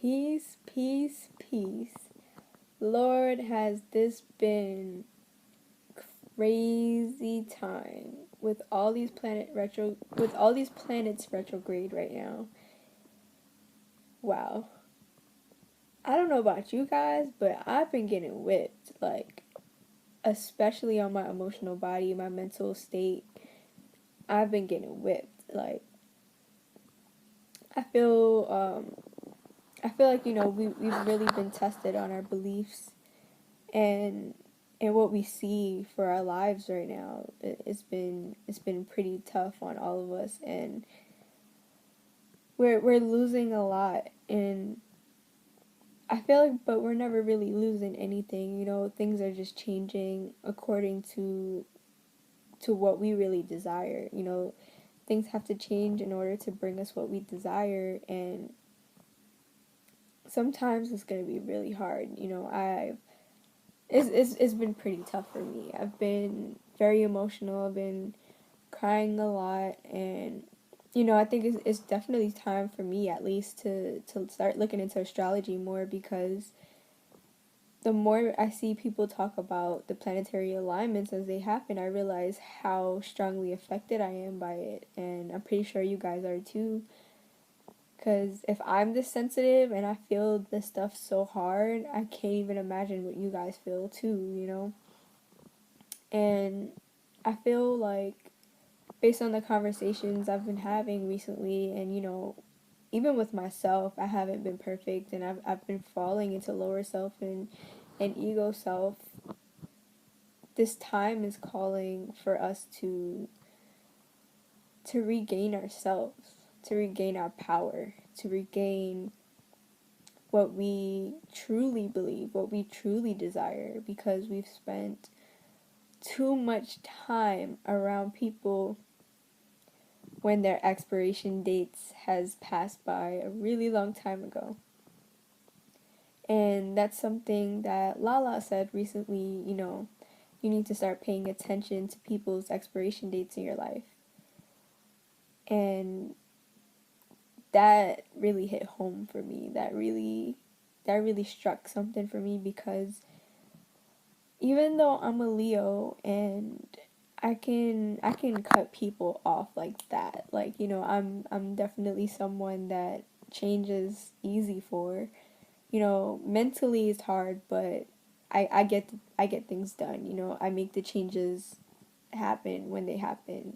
Peace, peace, peace. Lord, has this been crazy time with all these planets retrograde right now. Wow. I don't know about you guys, but I've been getting whipped, like especially on my emotional body, my mental state. I've been getting whipped. Like I feel I feel like, we've really been tested on our beliefs and what we see for our lives right now. It's been pretty tough on all of us, and we're losing a lot. And I feel like, but we're never really losing anything. Things are just changing according to what we really desire. Things have to change in order to bring us what we desire, and sometimes it's gonna be really hard. It's been pretty tough for me. I've been very emotional. I've been crying a lot, and I think it's definitely time for me, at least, to start looking into astrology more, because the more I see people talk about the planetary alignments as they happen, I realize how strongly affected I am by it, and I'm pretty sure you guys are too. Because if I'm this sensitive and I feel this stuff so hard, I can't even imagine what you guys feel too. And I feel like, based on the conversations I've been having recently, and even with myself, I haven't been perfect, and I've been falling into lower self and ego self. This time is calling for us to regain ourselves, to regain our power, to regain what we truly believe, what we truly desire, because we've spent too much time around people when their expiration dates has passed by a really long time ago. And that's something that Lala said recently. You need to start paying attention to people's expiration dates in your life. And that really hit home for me. That really struck something for me, because even though I'm a Leo and I can cut people off like that. Like, I'm definitely someone that change is easy for. Mentally it's hard, but I get things done. I make the changes happen when they happen.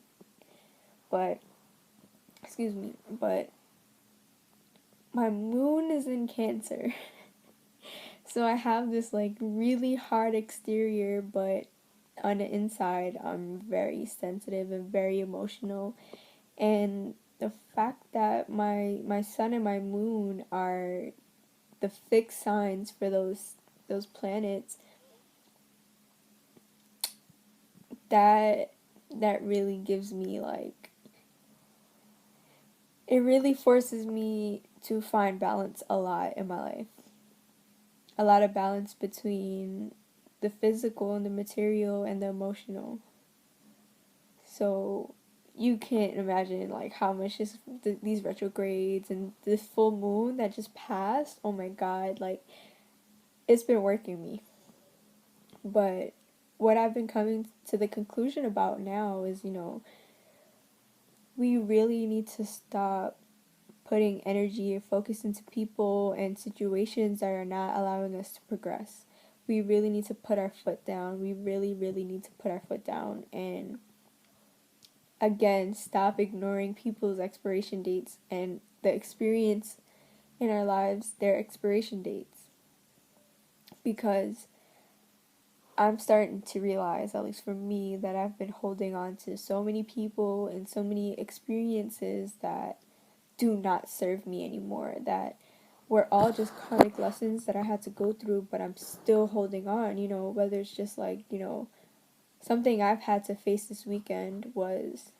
But excuse me, but my moon is in Cancer. So I have this like really hard exterior, but on the inside I'm very sensitive and very emotional. And the fact that my sun and my moon are the fixed signs for those planets, that really gives me, like, it really forces me to find balance a lot in my life. A lot of balance between the physical and the material and the emotional. So you can't imagine, like, how much these retrogrades and this full moon that just passed, oh my god, like, it's been working me. But what I've been coming to the conclusion about now is, we really need to stop putting energy and focus into people and situations that are not allowing us to progress. We really need to put our foot down. We really, really need to put our foot down and, again, stop ignoring people's expiration dates and the experience in our lives, their expiration dates. Because I'm starting to realize, at least for me, that I've been holding on to so many people and so many experiences that do not serve me anymore, that were all just karmic lessons that I had to go through, but I'm still holding on. Whether it's just like, something I've had to face this weekend was,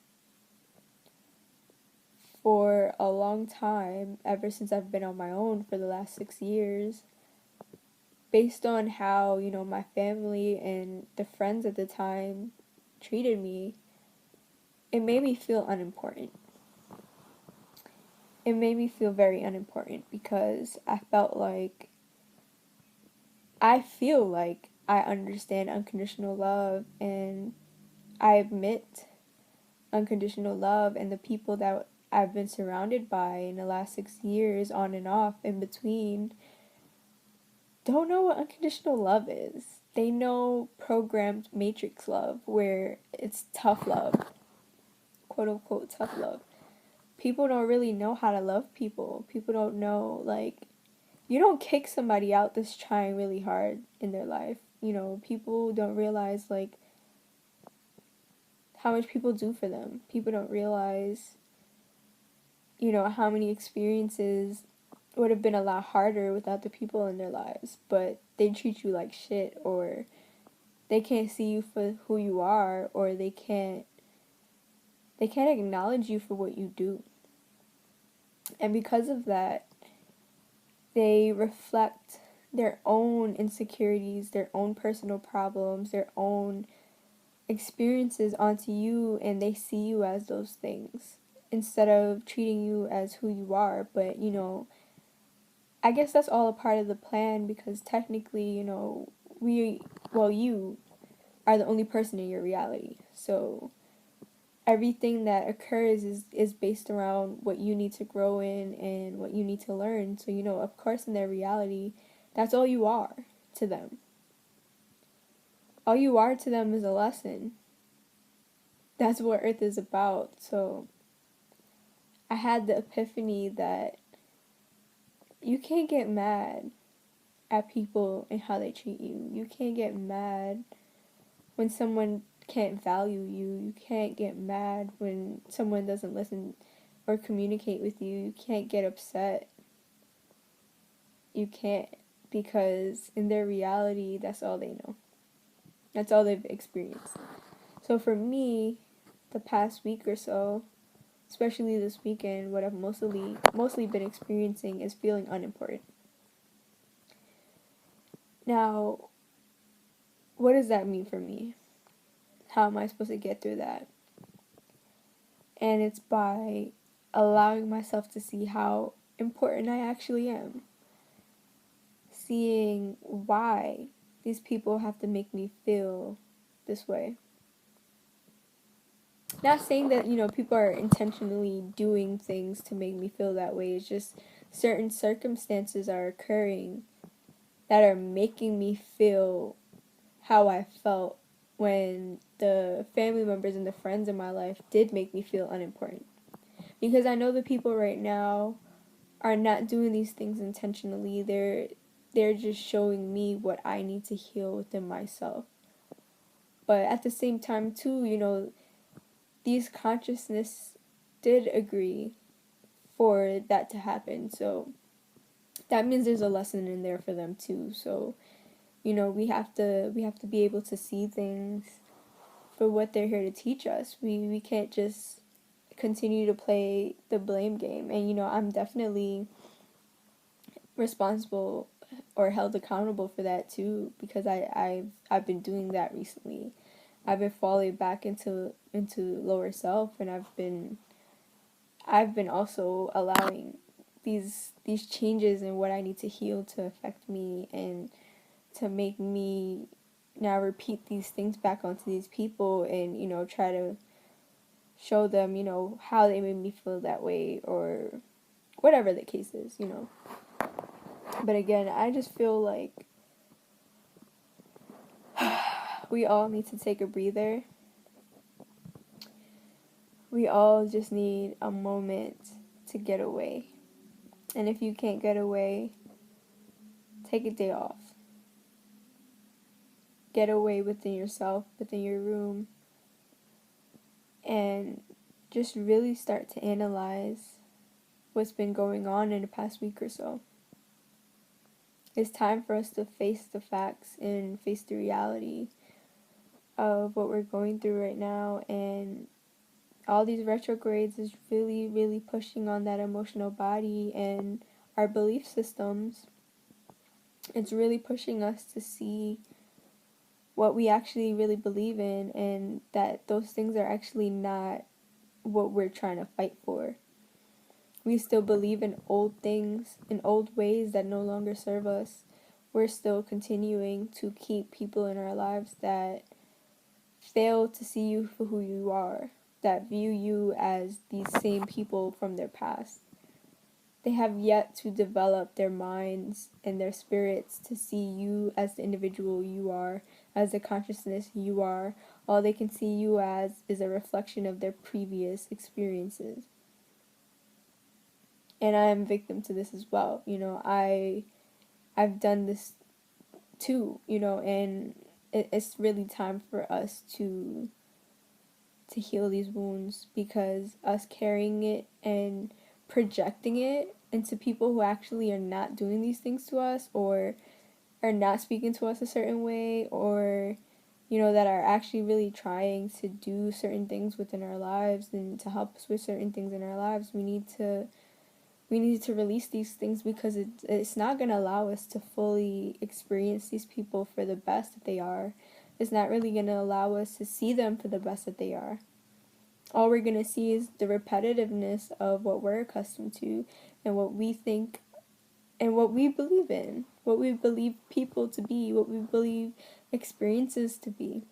for a long time, ever since I've been on my own for the last 6 years, based on how, my family and the friends at the time treated me, it made me feel unimportant. it made me feel very unimportant because I feel like I understand unconditional love, and I admit unconditional love, and the people that I've been surrounded by in the last 6 years, on and off, in between, don't know what unconditional love is. They know programmed matrix love, where it's tough love, quote unquote tough love. People don't really know how to love people. People don't know, like, you don't kick somebody out that's trying really hard in their life. People don't realize, like, how much people do for them. People don't realize, how many experiences would have been a lot harder without the people in their lives, but they treat you like shit, or they can't see you for who you are, or they can't acknowledge you for what you do. And because of that, they reflect their own insecurities, their own personal problems, their own experiences onto you, and they see you as those things instead of treating you as who you are. But I guess that's all a part of the plan, because technically, you are the only person in your reality. So everything that occurs is based around what you need to grow in and what you need to learn. So, of course, in their reality, that's all you are to them. All you are to them is a lesson. That's what Earth is about. So I had the epiphany that you can't get mad at people and how they treat you. You can't get mad when someone can't value you. You can't get mad when someone doesn't listen or communicate with you. You can't get upset. You can't, because in their reality, that's all they know. That's all they've experienced. So for me, the past week or so, especially this weekend, what I've mostly been experiencing is feeling unimportant. Now, what does that mean for me? How am I supposed to get through that? And it's by allowing myself to see how important I actually am. Seeing why these people have to make me feel this way. Not saying that, people are intentionally doing things to make me feel that way. It's just certain circumstances are occurring that are making me feel how I felt when the family members and the friends in my life did make me feel unimportant. Because I know the people right now are not doing these things intentionally. They're just showing me what I need to heal within myself. But at the same time too, these consciousness did agree for that to happen. So that means there's a lesson in there for them too. So, we have to be able to see things for what they're here to teach us. We can't just continue to play the blame game. And I'm definitely responsible or held accountable for that too, because I've been doing that recently. I've been falling back into lower self, and I've been also allowing these changes in what I need to heal to affect me, and to make me now repeat these things back onto these people, and try to show them how they made me feel that way, or whatever the case is. But again, I just feel like we all need to take a breather. We all just need a moment to get away. And if you can't get away, take a day off. Get away within yourself, within your room, and just really start to analyze what's been going on in the past week or so. It's time for us to face the facts and face the reality of what we're going through right now. And all these retrogrades is really, really pushing on that emotional body and our belief systems. It's really pushing us to see what we actually really believe in, and that those things are actually not what we're trying to fight for. we still believe in old things, in old ways that no longer serve us. We're still continuing to keep people in our lives that fail to see you for who you are, that view you as these same people from their past. They have yet to develop their minds and their spirits to see you as the individual you are, as the consciousness you are. All they can see you as is a reflection of their previous experiences. And I am victim to this as well. I've done this too, and it's really time for us to heal these wounds, because us carrying it and projecting it into people who actually are not doing these things to us, or are not speaking to us a certain way, or that are actually really trying to do certain things within our lives and to help us with certain things in our lives, we need to release these things, because it's not going to allow us to fully experience these people for the best that they are. It's not really going to allow us to see them for the best that they are. All we're going to see is the repetitiveness of what we're accustomed to and what we think and what we believe in, what we believe people to be, what we believe experiences to be.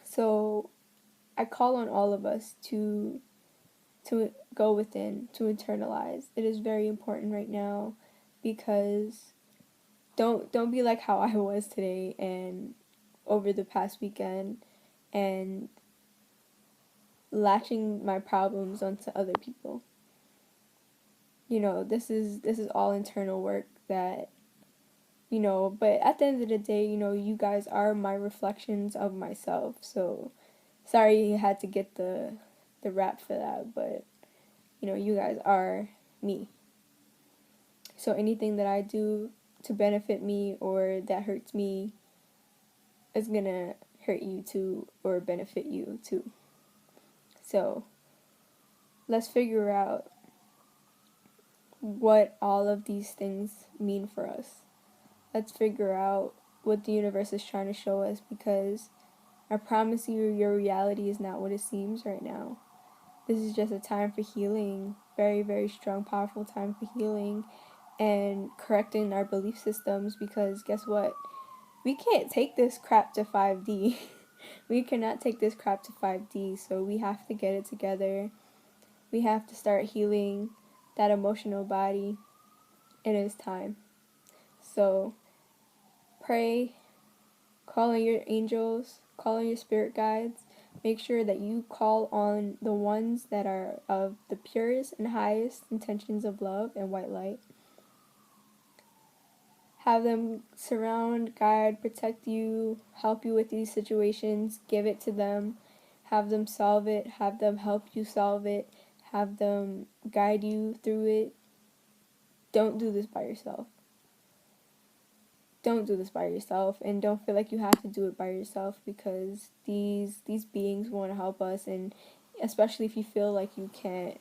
So I call on all of us to go within, to internalize. It is very important right now, because don't be like how I was today and over the past weekend, and latching my problems onto other people. This is all internal work that, but at the end of the day, you guys are my reflections of myself. So sorry you had to get the rap for that, but you guys are me. So anything that I do to benefit me or that hurts me is gonna hurt you too, or benefit you too. So let's figure out what all of these things mean for us. Let's figure out what the universe is trying to show us, because I promise you, your reality is not what it seems right now. This is just a time for healing, very, very strong, powerful time for healing and correcting our belief systems, because guess what? We can't take this crap to 5D. We cannot take this crap to 5D, so we have to get it together. We have to start healing that emotional body. It is time. So pray, call on your angels, call on your spirit guides. Make sure that you call on the ones that are of the purest and highest intentions of love and white light. Have them surround, guide, protect you, help you with these situations. Give it to them. Have them solve it. Have them help you solve it. Have them guide you through it. Don't do this by yourself. Don't do this by yourself, and don't feel like you have to do it by yourself, because these beings want to help us, and especially if you feel like you can't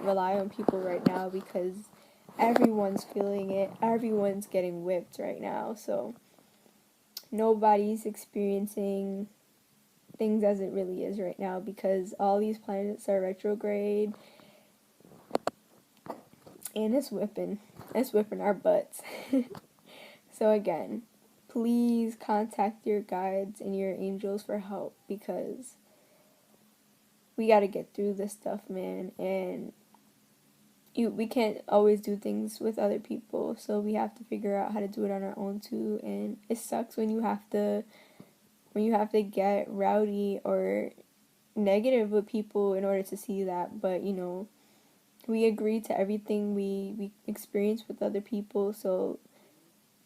rely on people right now, because everyone's feeling it. Everyone's getting whipped right now. So nobody's experiencing things as it really is right now, because all these planets are retrograde, and it's whipping our butts. So again, please contact your guides and your angels for help, because we got to get through this stuff, man. And we can't always do things with other people, so we have to figure out how to do it on our own too. And it sucks when you have to get rowdy or negative with people in order to see that, but we agree to everything we experience with other people, so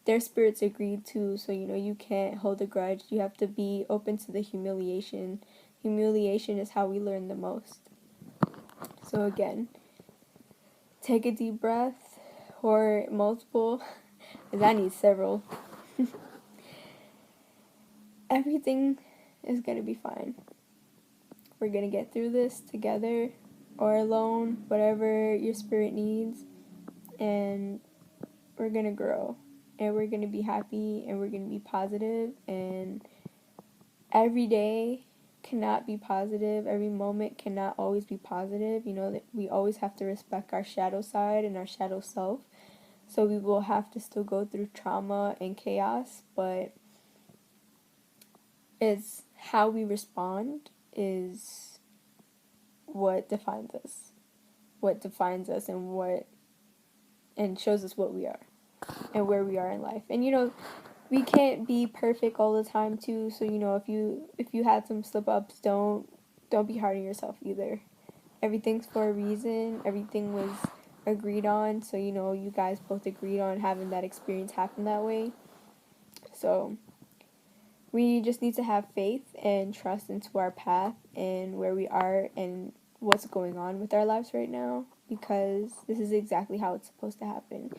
their spirits agreed too. So you can't hold a grudge. You have to be open to the humiliation. Humiliation is how we learn the most. So again, take a deep breath, or multiple, because I need several. Everything is gonna be fine. We're gonna get through this together or alone, whatever your spirit needs, and we're gonna grow, and we're gonna be happy, and we're gonna be positive, and every day cannot be positive. Every moment cannot always be positive. You know, that we always have to respect our shadow side and our shadow self. So we will have to still go through trauma and chaos, but it's how we respond is what defines us. What defines us and shows us what we are and where we are in life. And you know, we can't be perfect all the time too, so you know, if you had some slip ups, don't be hard on yourself either. Everything's for a reason. Everything was agreed on, so you know, you guys both agreed on having that experience happen that way. So we just need to have faith and trust into our path and where we are and what's going on with our lives right now, because this is exactly how it's supposed to happen.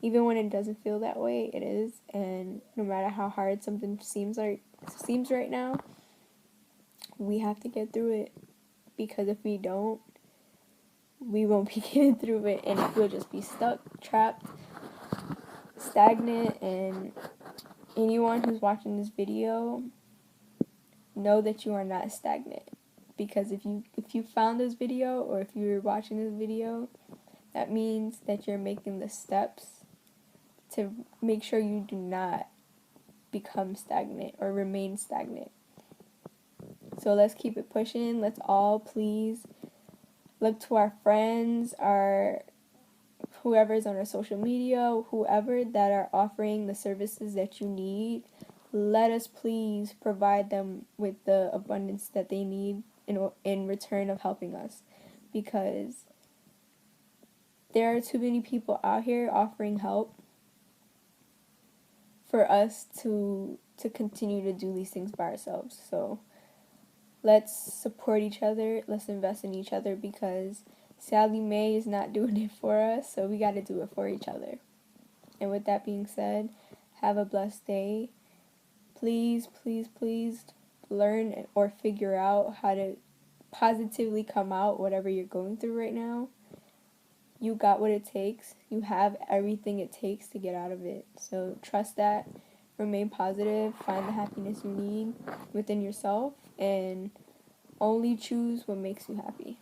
Even when it doesn't feel that way, it is. And no matter how hard something seems right now, we have to get through it, because if we don't, we won't be getting through it, and we'll just be stuck, trapped, stagnant. And anyone who's watching this video, know that you are not stagnant, because if you found this video, or if you're watching this video, that means that you're making the steps to make sure you do not become stagnant or remain stagnant. So let's keep it pushing. Let's all please look to our friends, our whoever's on our social media, whoever that are offering the services that you need. Let us please provide them with the abundance that they need in return of helping us, because there are too many people out here offering help for us to continue to do these things by ourselves. So let's support each other. Let's invest in each other, because Sally Mae is not doing it for us, so we got to do it for each other. And with that being said, have a blessed day. Please, please, please learn or figure out how to positively come out whatever you're going through right now. You got what it takes. You have everything it takes to get out of it. So trust that. Remain positive. Find the happiness you need within yourself. And only choose what makes you happy.